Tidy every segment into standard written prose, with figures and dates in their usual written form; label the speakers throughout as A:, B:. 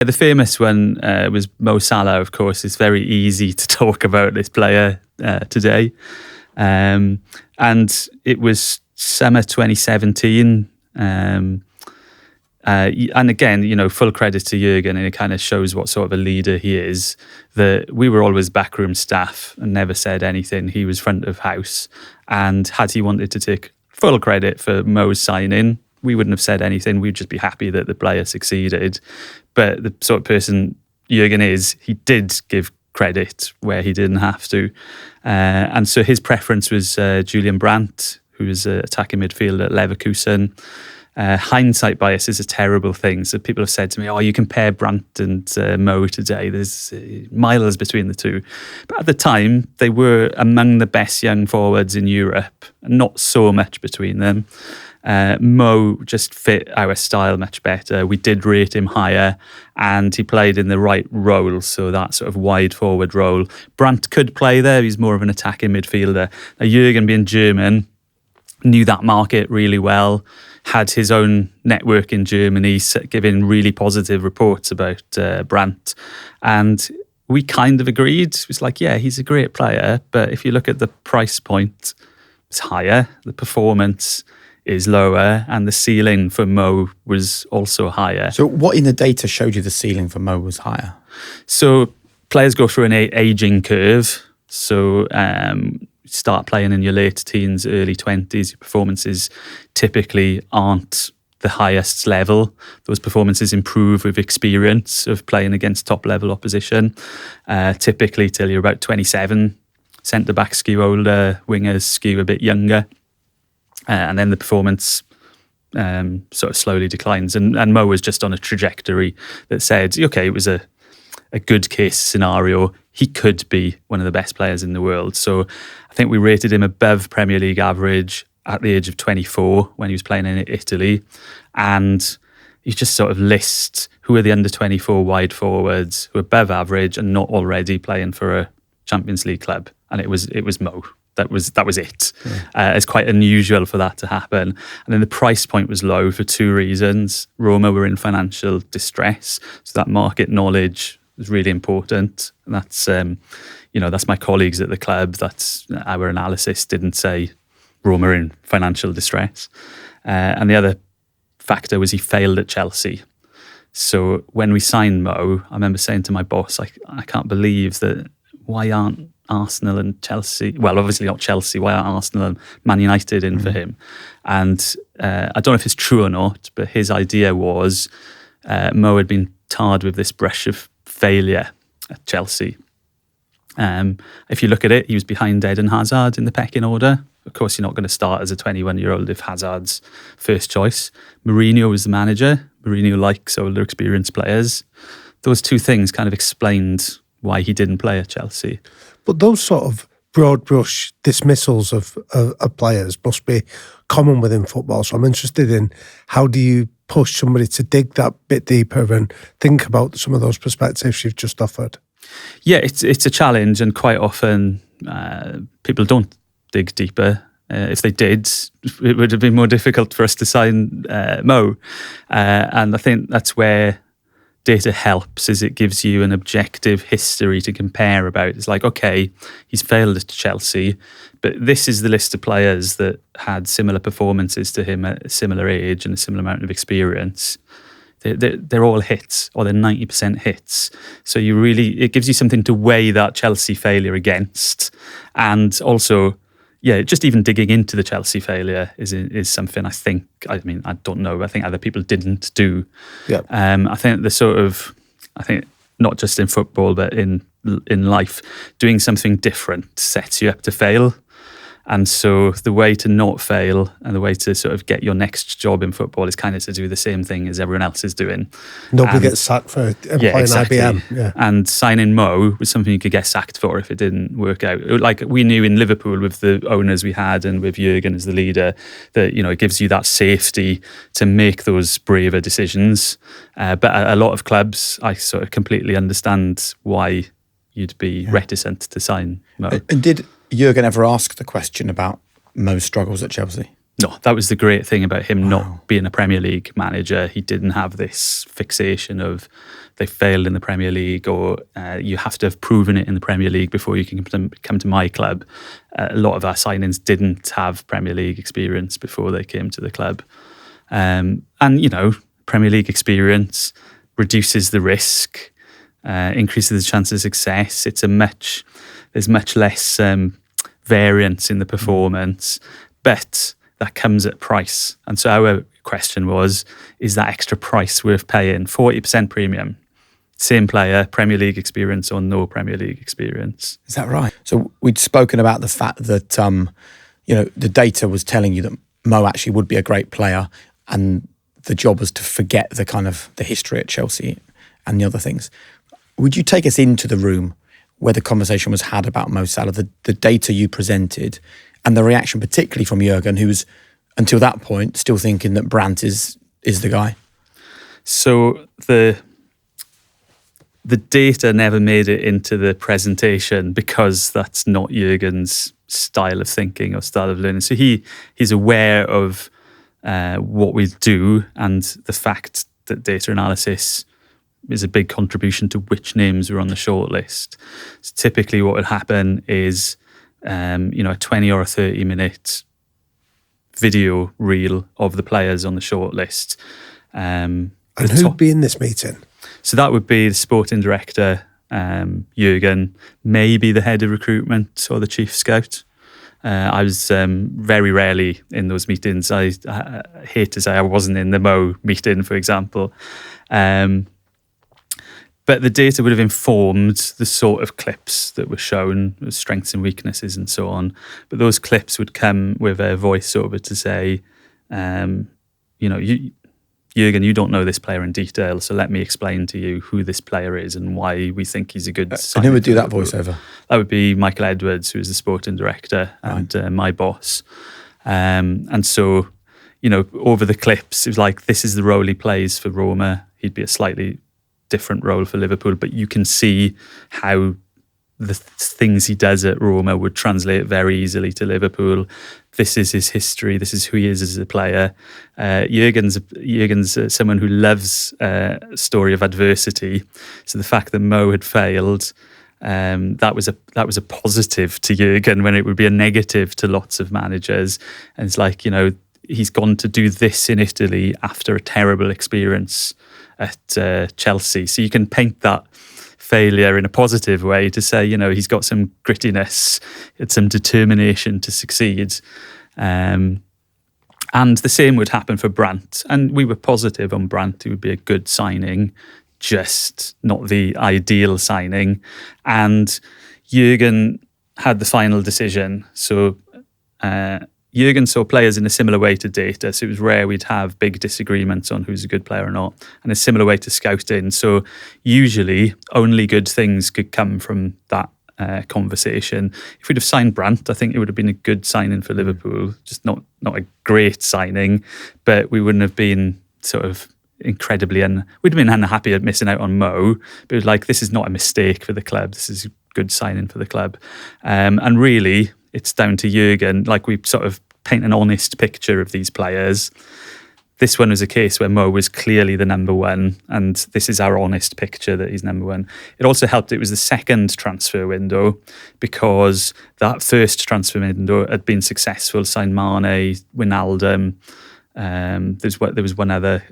A: The famous one was Mo Salah, of course. It's very easy to talk about this player today. And it was summer 2017. And again, full credit to Jurgen, and it kind of shows what sort of a leader he is, that we were always backroom staff and never said anything. He was front of house. And had he wanted to take full credit for Mo's signing, we wouldn't have said anything. We'd just be happy that the player succeeded. But the sort of person Jurgen is, he did give credit where he didn't have to. And so his preference was Julian Brandt, who was an attacking midfielder at Leverkusen. Hindsight bias is a terrible thing. So people have said to me, you compare Brandt and Mo today. There's miles between the two. But at the time, they were among the best young forwards in Europe. Not so much between them. Mo just fit our style much better. We did rate him higher, and he played in the right role, so that sort of wide forward role. Brandt could play there. He's more of an attacking midfielder. Now, Jurgen, being German, knew that market really well, had his own network in Germany, giving really positive reports about Brandt. And we kind of agreed. It was like, yeah, he's a great player, but if you look at the price point, it's higher. The performance is lower, and the ceiling for Mo was also higher.
B: So what in the data showed you the ceiling for Mo was higher?
A: So players go through an aging curve. So start playing in your late teens, early 20s, your performances typically aren't the highest level. Those performances improve with experience of playing against top level opposition, typically till you're about 27. Centre-backs skew older, wingers skew a bit younger. And then the performance sort of slowly declines. And Mo was just on a trajectory that said, okay, it was a good case scenario. He could be one of the best players in the world. So I think we rated him above Premier League average at the age of 24 when he was playing in Italy. And you just sort of list who are the under 24 wide forwards who are above average and not already playing for a Champions League club. And it was Mo. That was it. Yeah. It's quite unusual for that to happen. And then the price point was low for two reasons. Roma were in financial distress, so that market knowledge was really important. And that's that's my colleagues at the club. That's our analysis didn't say Roma are in financial distress. And the other factor was he failed at Chelsea. So when we signed Mo, I remember saying to my boss, I can't believe that. Why aren't Arsenal and Chelsea, well, obviously not Chelsea, why aren't Arsenal and Man United in for him? And I don't know if it's true or not, but his idea was Mo had been tarred with this brush of failure at Chelsea. If you look at it, he was behind Eden Hazard in the pecking order. Of course, you're not going to start as a 21-year-old if Hazard's first choice. Mourinho was the manager. Mourinho likes older, experienced players. Those two things kind of explained why he didn't play at Chelsea.
C: But those sort of broad brush dismissals of players must be common within football. So I'm interested in how do you push somebody to dig that bit deeper and think about some of those perspectives you've just offered?
A: Yeah, it's a challenge, and quite often people don't dig deeper. If they did, it would have been more difficult for us to sign Mo. And I think that's where data helps, is it gives you an objective history to compare about. It's like, okay, he's failed at Chelsea, but this is the list of players that had similar performances to him at a similar age and a similar amount of experience. They're all hits, or they're 90% hits. So it gives you something to weigh that Chelsea failure against. And also, yeah, just even digging into the Chelsea failure is something I don't know. I think other people didn't do.
C: Yeah.
A: I think not just in football, but in life, doing something different sets you up to fail. And so the way to not fail and the way to sort of get your next job in football is kind of to do the same thing as everyone else is doing.
C: Nobody gets sacked for employing IBM. Yeah.
A: And signing Mo was something you could get sacked for if it didn't work out. Like we knew in Liverpool with the owners we had and with Jurgen as the leader that, it gives you that safety to make those braver decisions. But a lot of clubs, I sort of completely understand why you'd be reticent to sign Mo.
B: And did Jurgen ever ask the question about Mo's struggles at Chelsea?
A: No, that was the great thing about him not being a Premier League manager. He didn't have this fixation of they failed in the Premier League, or you have to have proven it in the Premier League before you can come to my club. A lot of our signings didn't have Premier League experience before they came to the club. And, Premier League experience reduces the risk, increases the chance of success. There's much less variance in the performance, but that comes at price. And so our question was, is that extra price worth paying? 40% premium, same player, Premier League experience or no Premier League experience.
B: Is that right? So we'd spoken about the fact that, the data was telling you that Mo actually would be a great player, and the job was to forget the history at Chelsea and the other things. Would you take us into the room where the conversation was had about Mo Salah, the data you presented, and the reaction particularly from Jurgen, who was, until that point, still thinking that Brandt is the guy?
A: So the data never made it into the presentation because that's not Jurgen's style of thinking or style of learning. So he's aware of what we do, and the fact that data analysis is a big contribution to which names are on the shortlist. So typically what would happen is, a 20 or a 30 minute video reel of the players on the shortlist.
C: And who'd be in this meeting?
A: So that would be the sporting director, Jurgen, maybe the head of recruitment or the chief scout. I was very rarely in those meetings. I hate to say I wasn't in the Mo meeting, for example. But the data would have informed the sort of clips that were shown, strengths and weaknesses and so on. But those clips would come with a voiceover to say, Jurgen, you don't know this player in detail, so let me explain to you who this player is and why we think he's a good
B: And who would do that voiceover?
A: That would be Michael Edwards, who is the sporting director and my boss. And so, over the clips, it was like, this is the role he plays for Roma. He'd be a slightly different role for Liverpool, but you can see how the things he does at Roma would translate very easily to Liverpool. This is his history. This is who he is as a player. Jurgen's someone who loves a story of adversity. So the fact that Mo had failed, that was a positive to Jurgen when it would be a negative to lots of managers. And it's like, he's gone to do this in Italy after a terrible experience at Chelsea. So you can paint that failure in a positive way to say, he's got some grittiness, it's some determination to succeed. And the same would happen for Brandt. And we were positive on Brandt. It would be a good signing, just not the ideal signing. And Jurgen had the final decision. So Jurgen saw players in a similar way to data, so it was rare we'd have big disagreements on who's a good player or not, and a similar way to scouting. So usually only good things could come from that conversation. If we'd have signed Brandt, I think it would have been a good signing for Liverpool, just not a great signing, but we wouldn't have been sort of incredibly we'd have been unhappy at missing out on Mo, but it was like, this is not a mistake for the club, this is a good signing for the club. And really, it's down to Jurgen. Like, we sort of paint an honest picture of these players. This one was a case where Mo was clearly the number one, and this is our honest picture that he's number one. It also helped it was the second transfer window, because that first transfer window had been successful, signed Mane, Wijnaldum. There was one other,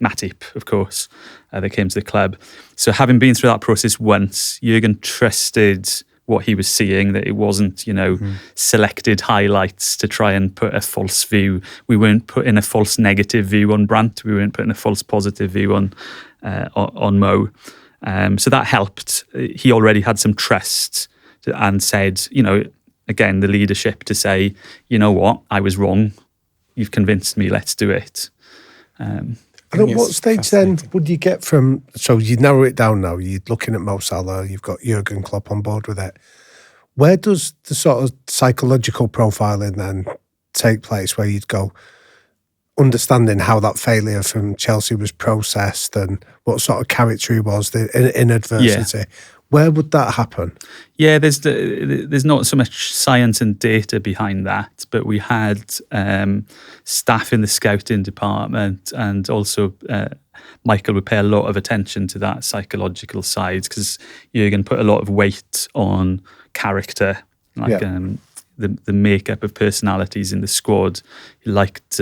A: Matip, of course, that came to the club. So having been through that process once, Jurgen trusted what he was seeing, that it wasn't, selected highlights to try and put a false view. We weren't putting a false negative view on Brandt. We weren't putting a false positive view on Mo. So that helped. He already had some trust and said, again, the leadership to say, you know what, I was wrong. You've convinced me, let's do it.
C: And at what stage then would you get from, so you narrow it down now, you're looking at Mo Salah, you've got Jurgen Klopp on board with it. Where does the sort of psychological profiling then take place, where you'd go, understanding how that failure from Chelsea was processed and what sort of character he was in adversity? Yeah. Where would that happen?
A: Yeah, there's not so much science and data behind that, but we had staff in the scouting department and also Michael would pay a lot of attention to that psychological side, because Jurgen put a lot of weight on character, like the makeup of personalities in the squad. He liked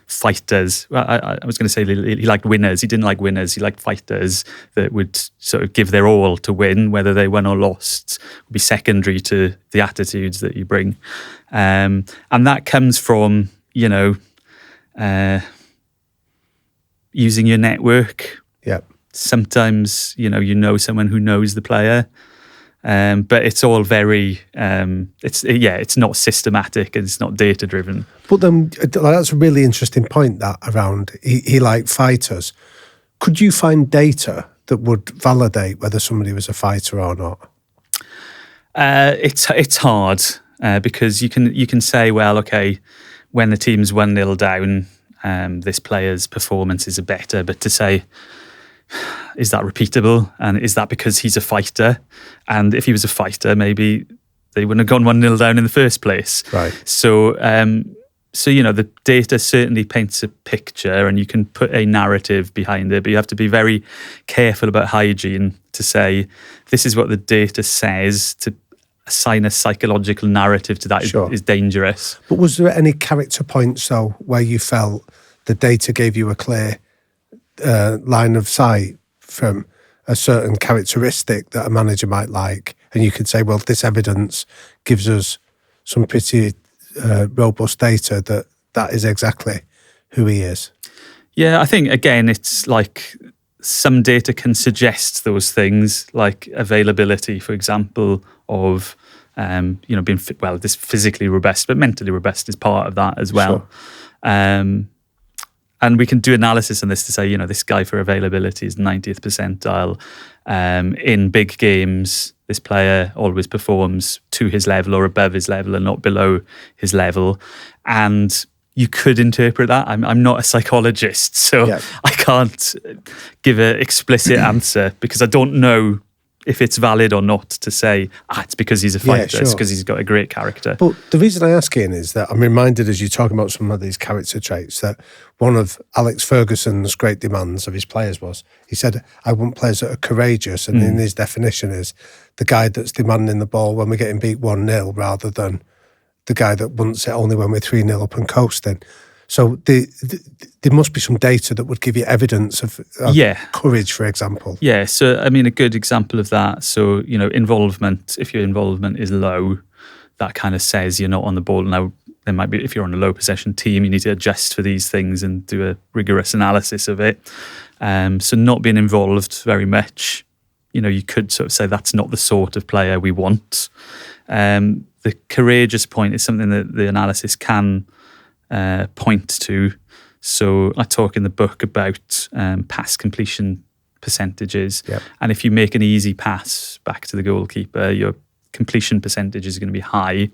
A: fighters. Well, I was going to say he liked winners. He didn't like winners. He liked fighters that would sort of give their all to win, whether they won or lost would be secondary to the attitudes that you bring. And that comes from, using your network.
C: Yeah.
A: Sometimes, someone who knows the player. But it's all very, it's not systematic and it's not data driven.
C: But then that's a really interesting point, that around he liked fighters. Could you find data that would validate whether somebody was a fighter or not?
A: It's hard because you can say, well, okay, when the team's 1-0 down, this player's performances are better, but to say, is that repeatable? And is that because he's a fighter? And if he was a fighter, maybe they wouldn't have gone 1-0 down in the first place.
C: Right.
A: So, the data certainly paints a picture and you can put a narrative behind it, but you have to be very careful about hygiene to say, this is what the data says. To assign a psychological narrative to that is dangerous.
C: But was there any character points, though, where you felt the data gave you a clear line of sight from a certain characteristic that a manager might like, and you could say, well, this evidence gives us some pretty robust data that is exactly who he is? Yeah,
A: I think, again, it's like some data can suggest those things, like availability, for example, of being fit, well, this physically robust, but mentally robust is part of that as well. Sure. And we can do analysis on this to say, this guy for availability is 90th percentile. In big games, this player always performs to his level or above his level and not below his level. And you could interpret that. I'm not a psychologist, so I can't give an explicit answer because I don't know if it's valid or not to say, it's because he's a fighter, it's because he's got a great character.
C: But the reason I ask Ian is that I'm reminded, as you're talking about some of these character traits, that one of Alex Ferguson's great demands of his players was, he said, I want players that are courageous, and in his definition is the guy that's demanding the ball when we're getting beat 1-0 rather than the guy that wants it only when we're 3-0 up and coasting. So there must be some data that would give you evidence of courage, for example.
A: Yeah, so I mean, a good example of that, so, involvement, if your involvement is low, that kind of says you're not on the ball. Now, there might be, if you're on a low possession team, you need to adjust for these things and do a rigorous analysis of it. So not being involved very much, you could sort of say that's not the sort of player we want. The courageous point is something that the analysis can point to. So I talk in the book about pass completion percentages. Yep. And if you make an easy pass back to the goalkeeper, your completion percentage is going to be high.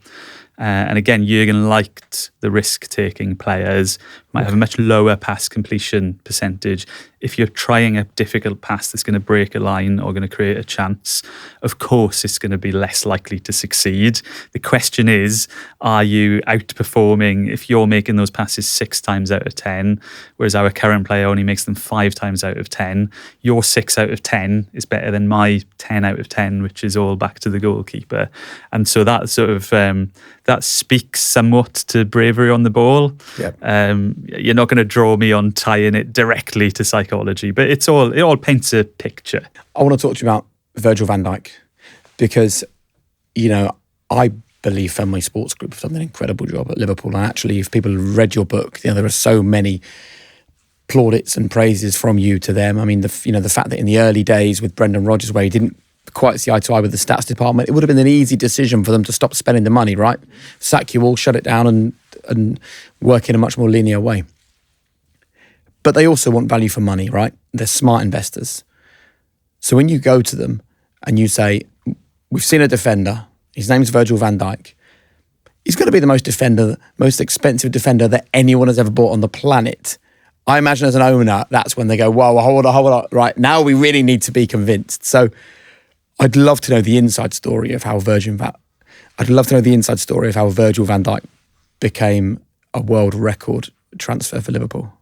A: And again, Jurgen liked the risk-taking players, might have a much lower pass completion percentage. If you're trying a difficult pass that's going to break a line or going to create a chance, of course it's going to be less likely to succeed. The question is, are you outperforming if you're making those passes 6 times out of 10, whereas our current player only makes them 5 times out of 10? Your 6 out of 10 is better than my 10 out of 10, which is all back to the goalkeeper. And so that sort of that speaks somewhat to bravery on the ball. Yep. You're not going to draw me on tying it directly to psychology, but it all paints a picture.
B: I want to talk to you about Virgil van Dijk because, I believe Fenway Sports Group have done an incredible job at Liverpool. And actually, if people read your book, there are so many plaudits and praises from you to them. I mean, the fact that in the early days with Brendan Rodgers, where he didn't quite see eye to eye with the stats department, it would have been an easy decision for them to stop spending the money, right? Sack you all, shut it down and work in a much more linear way. But they also want value for money, right? They're smart investors. So when you go to them and you say, we've seen a defender, his name's Virgil van Dijk, he's going to be the most expensive defender that anyone has ever bought on the planet. I imagine as an owner, that's when they go, whoa, hold on, right, now we really need to be convinced. So I'd love to know the inside story of how Virgil van Dijk became a world record transfer for Liverpool.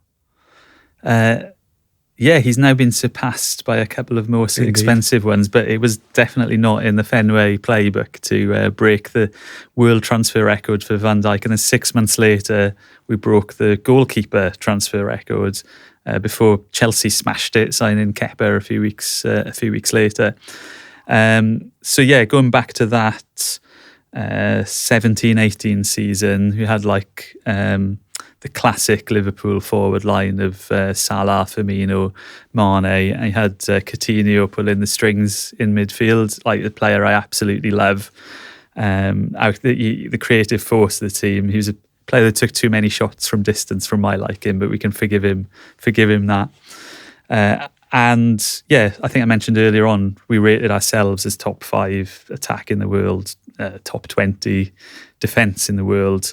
A: he's now been surpassed by a couple of more expensive ones, but it was definitely not in the Fenway playbook to break the world transfer record for Van Dijk. And then 6 months later, we broke the goalkeeper transfer record before Chelsea smashed it, signing Kepa a few weeks later. So going back to that 17-18 season, we had like the classic Liverpool forward line of Salah, Firmino, Mane. I had Coutinho pulling the strings in midfield, like the player I absolutely love. The creative force of the team. He was a player that took too many shots from distance from my liking, but we can forgive him that. And I think I mentioned earlier on, we rated ourselves as top 5 attack in the world, top 20 defence in the world.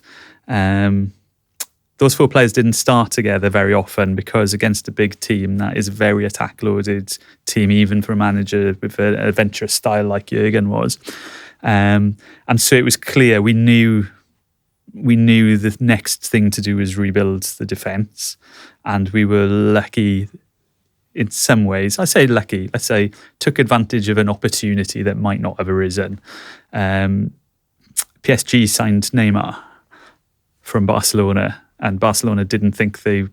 A: Those 4 players didn't start together very often because against a big team, that is a very attack-loaded team, even for a manager with an adventurous style like Jurgen was. And so it was clear we knew the next thing to do was rebuild the defence, and we were lucky in some ways. I say lucky, let's say took advantage of an opportunity that might not have arisen. PSG signed Neymar from Barcelona, and Barcelona didn't think they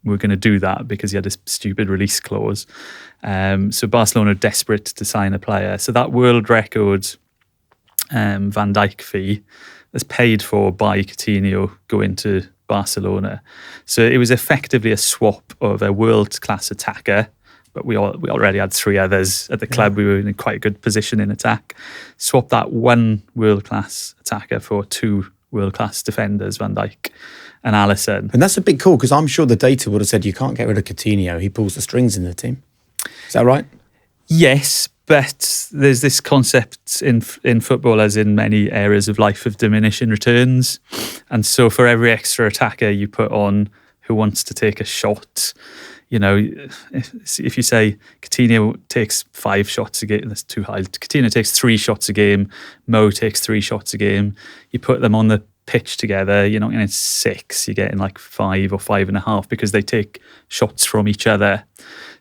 A: were going to do that because he had a stupid release clause. So Barcelona were desperate to sign a player. So that world record Van Dijk fee was paid for by Coutinho going to Barcelona. So it was effectively a swap of a world-class attacker, but we already had 3 others at the club. We were in quite a good position in attack. Swap that one world-class attacker for 2 world-class defenders, Van Dijk and Alisson.
B: And that's a big call, because I'm sure the data would have said you can't get rid of Coutinho. He pulls the strings in the team. Is that right?
A: Yes, but there's this concept in football, as in many areas of life, of diminishing returns. And so for every extra attacker you put on who wants to take a shot, if you say Coutinho takes 5 shots a game, that's too high. Coutinho takes 3 shots a game, Mo takes 3 shots a game. You put them on the pitch together, you're not getting 6, you're getting like 5 or 5.5 because they take shots from each other.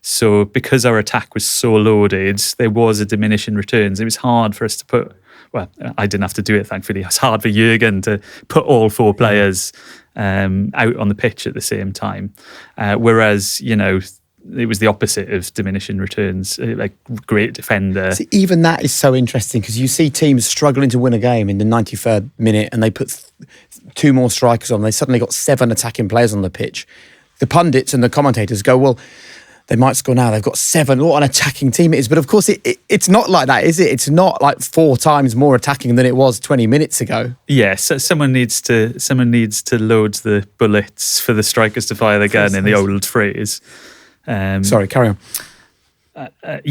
A: So because our attack was so loaded, there was a diminishing returns. It was hard for us to put, well, I didn't have to do it, thankfully. It was hard for Jurgen to put all 4 players out on the pitch at the same time. Whereas, it was the opposite of diminishing returns. Like, great defender.
B: See, even that is so interesting, because you see teams struggling to win a game in the 93rd minute and they put 2 more strikers on. They suddenly got 7 attacking players on the pitch. The pundits and the commentators go, well, they might score now. They've got 7. What an attacking team it is. But of course, it's not like that, is it? It's not like 4 times more attacking than it was 20 minutes ago.
A: Yes, so someone needs to load the bullets for the strikers to fire the gun, in the old phrase.
B: Sorry, carry on.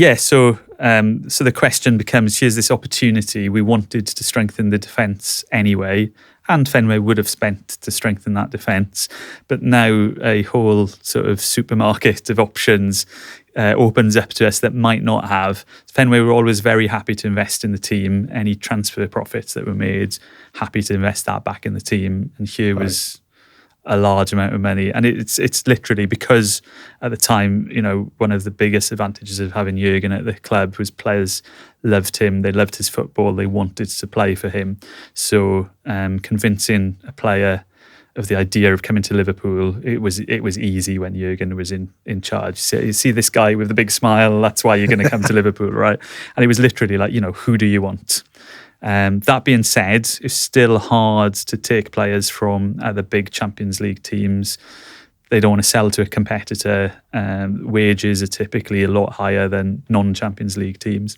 A: So the question becomes: here's this opportunity. We wanted to strengthen the defence anyway, and Fenway would have spent to strengthen that defence. But now a whole sort of supermarket of options opens up to us that might not have. Fenway were always very happy to invest in the team. Any transfer profits that were made, happy to invest that back in the team. And here was a large amount of money, and it's literally because at the time, one of the biggest advantages of having Jurgen at the club was players loved him, they loved his football, they wanted to play for him. So convincing a player of the idea of coming to Liverpool, it was easy when Jurgen was in charge. So you see this guy with the big smile, that's why you're going to come to Liverpool, right? And it was literally like, who do you want? That being said, it's still hard to take players from other big Champions League teams. They don't want to sell to a competitor. Wages are typically a lot higher than non-Champions League teams.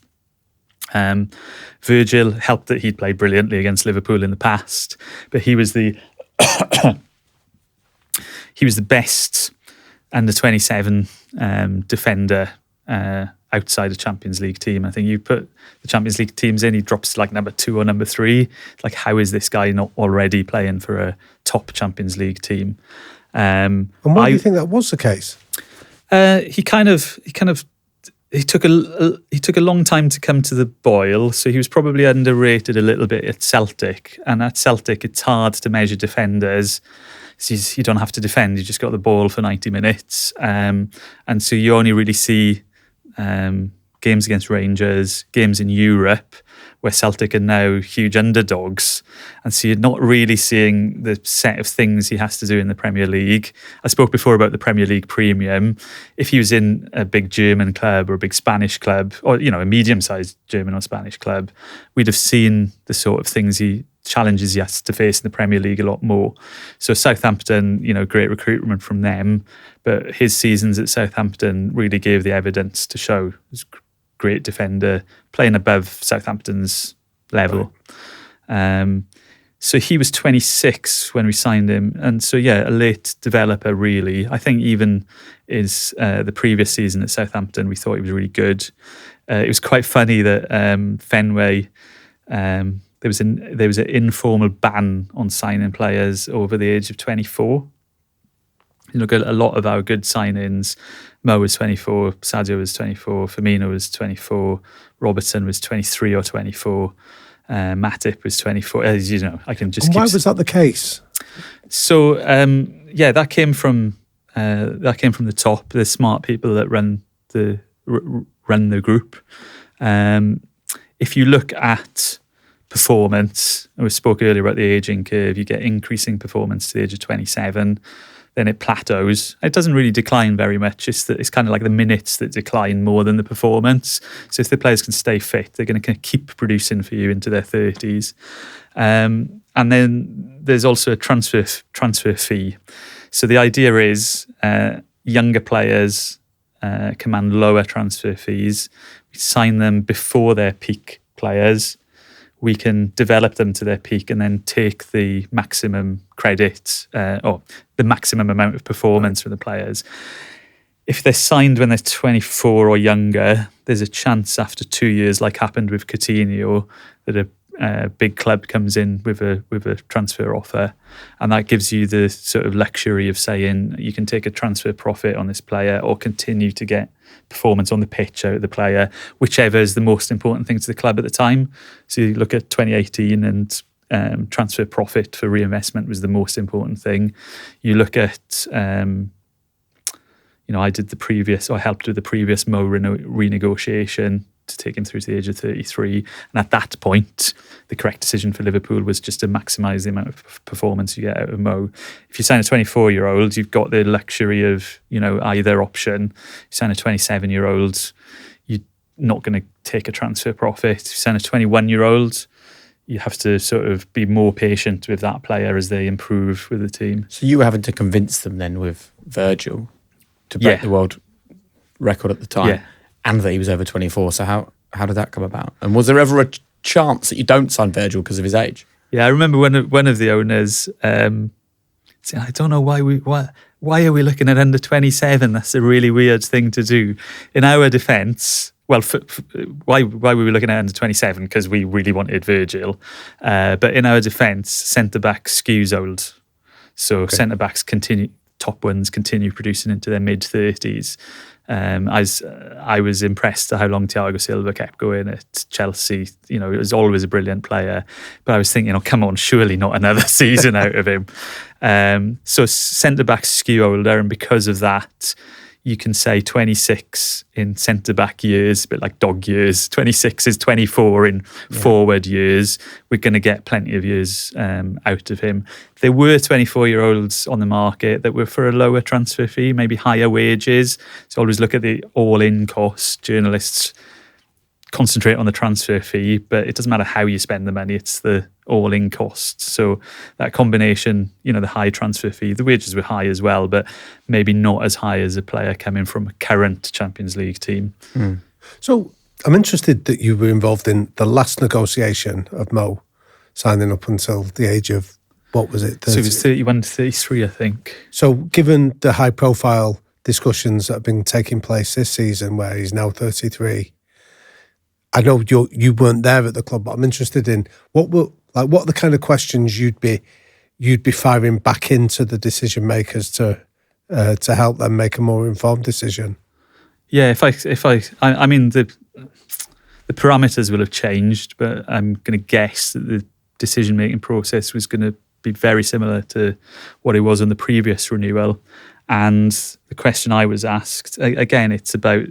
A: Virgil helped that he'd played brilliantly against Liverpool in the past, but he was the best under 27 defender outside a Champions League team. I think you put the Champions League teams in, he drops to like number 2 or number 3. Like, how is this guy not already playing for a top Champions League team?
C: And why do you think that was the case?
A: He kind of he took a long time to come to the boil, so he was probably underrated a little bit at Celtic. And at Celtic, it's hard to measure defenders. So you don't have to defend; you just got the ball for 90 minutes, and so you only really see games against Rangers, games in Europe, where Celtic are now huge underdogs. And so you're not really seeing the set of things he has to do in the Premier League. I spoke before about the Premier League premium. If he was in a big German club or a big Spanish club, or, a medium-sized German or Spanish club, we'd have seen the sort of challenges he has to face in the Premier League a lot more. So Southampton, great recruitment from them, but his seasons at Southampton really gave the evidence to show he's a great defender, playing above Southampton's level. So he was 26 when we signed him, and so a late developer really. I think even the previous season at Southampton, we thought he was really good. It was quite funny that Fenway. There was an informal ban on signing players over the age of 24. A lot of our good signings, Mo was 24, Sadio was 24, Firmino was 24, Robertson was 23 or 24, Matip was 24. As you know, I can just.
C: And why was that the case?
A: So that came from the top. The smart people that run the group. If you look at performance, and we spoke earlier about the aging curve, you get increasing performance to the age of 27, then it plateaus. It doesn't really decline very much. It's kind of like the minutes that decline more than the performance. So if the players can stay fit, they're going to keep producing for you into their 30s. And then there's also a transfer fee. So the idea is younger players command lower transfer fees. We sign them before their peak players. We can develop them to their peak and then take the maximum credit or the maximum amount of performance from the players. If they're signed when they're 24 or younger, there's a chance after 2 years, like happened with Coutinho, that a big club comes in with a transfer offer, and that gives you the sort of luxury of saying you can take a transfer profit on this player or continue to get performance on the pitch out of the player, whichever is the most important thing to the club at the time. So you look at 2018 and transfer profit for reinvestment was the most important thing. You look at, I helped with the previous Mo renegotiation to take him through to the age of 33. And at that point, the correct decision for Liverpool was just to maximise the amount of performance you get out of Mo. If you sign a 24-year-old, you've got the luxury of, either option. You sign a 27-year-old, you're not going to take a transfer profit. If you sign a 21-year-old, you have to sort of be more patient with that player as they improve with the team.
B: So you were having to convince them then with Virgil to break the world record at the time.
A: Yeah.
B: And that he was over 24. So how did that come about? And was there ever a chance that you don't sign Virgil because of his age?
A: Yeah, I remember one of the owners saying, I don't know why are we looking at under 27? That's a really weird thing to do. In our defence, well, why were we looking at under 27? Because we really wanted Virgil. But in our defence, centre-back skews old. So centre-backs top ones continue producing into their mid-30s. I was impressed at how long Thiago Silva kept going at Chelsea. He was always a brilliant player. But I was thinking, come on, surely not another season out of him. So centre-backs skew older, and because of that, you can say 26 in centre-back years, a bit like dog years. 26 is 24 in forward years. We're going to get plenty of years out of him. There were 24-year-olds on the market that were for a lower transfer fee, maybe higher wages. So always look at the all-in cost. Journalists concentrate on the transfer fee, but it doesn't matter how you spend the money, it's the all-in cost. So that combination, the high transfer fee, the wages were high as well, but maybe not as high as a player coming from a current Champions League team.
C: So I'm interested that you were involved in the last negotiation of Mo signing up until the age of, what was it? 30?
A: So he was 31 to 33, I think.
C: So given the high-profile discussions that have been taking place this season, where he's now 33, I know you weren't there at the club, but I'm interested in what are the kind of questions you'd be firing back into the decision makers to help them make a more informed decision.
A: Yeah, I mean the parameters will have changed, but I'm going to guess that the decision-making process was going to be very similar to what it was on the previous renewal. And the question I was asked, again, it's about,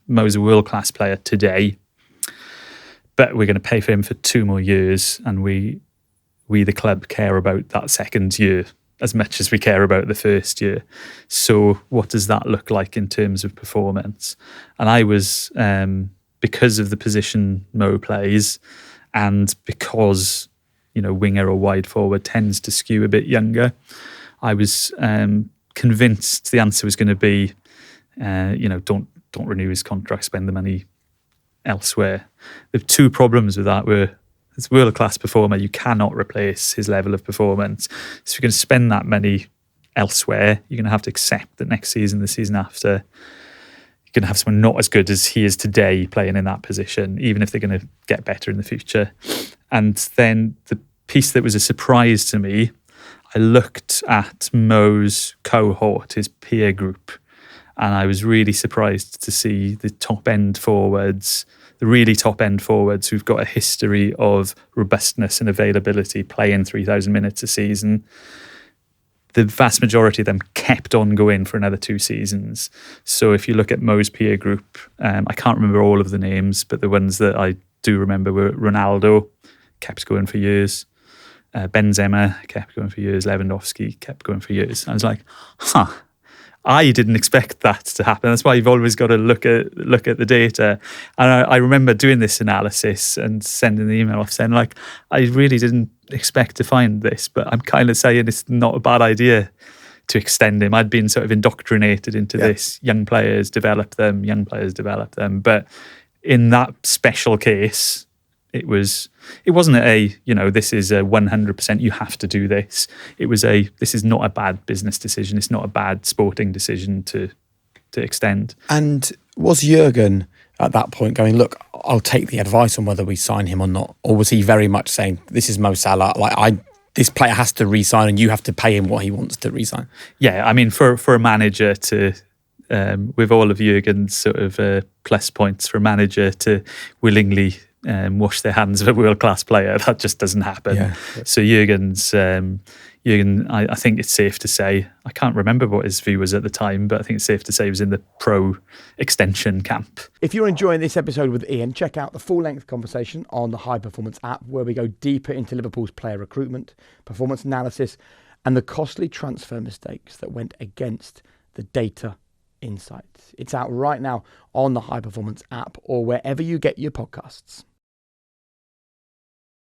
A: Mo's a world-class player today, but we're going to pay for him for 2 more years, and we the club care about that second year as much as we care about the first year. So what does that look like in terms of performance? And I was, because of the position Mo plays, and because, winger or wide forward tends to skew a bit younger, I was convinced the answer was going to be, don't renew his contract, spend the money elsewhere. The 2 problems with that were, as a world-class performer, you cannot replace his level of performance. So if you're going to spend that money elsewhere, you're going to have to accept that next season, the season after, you're going to have someone not as good as he is today playing in that position, even if they're going to get better in the future. And then the piece that was a surprise to me, I looked at Mo's cohort, his peer group, and I was really surprised to see the top-end forwards, the really top-end forwards who've got a history of robustness and availability, playing 3,000 minutes a season. The vast majority of them kept on going for another 2 seasons. So if you look at Mo's peer group, I can't remember all of the names, but the ones that I do remember were Ronaldo, kept going for years. Benzema kept going for years. Lewandowski kept going for years. I was like, I didn't expect that to happen. That's why you've always got to look at the data. And I remember doing this analysis and sending the email off saying, like, I really didn't expect to find this, but I'm kind of saying it's not a bad idea to extend him. I'd been sort of indoctrinated into this. Young players develop them. But in that special case, it wasn't this is a 100%, you have to do this. It was this is not a bad business decision. It's not a bad sporting decision to extend.
B: And was Jurgen at that point going, look, I'll take the advice on whether we sign him or not? Or was he very much saying, this is Mo Salah, this player has to re-sign and you have to pay him what he wants to re-sign?
A: Yeah, I mean, for a manager to, with all of Jurgen's sort of plus points, for a manager to willingly wash their hands of a world-class player, that just doesn't happen. Yeah. So Jurgen, I think it's safe to say, I can't remember what his view was at the time, but I think it's safe to say he was in the pro-extension camp.
B: If you're enjoying this episode with Ian, check out the full-length conversation on the High Performance app, where we go deeper into Liverpool's player recruitment, performance analysis, and the costly transfer mistakes that went against the data insights. It's out right now on the High Performance app or wherever you get your podcasts.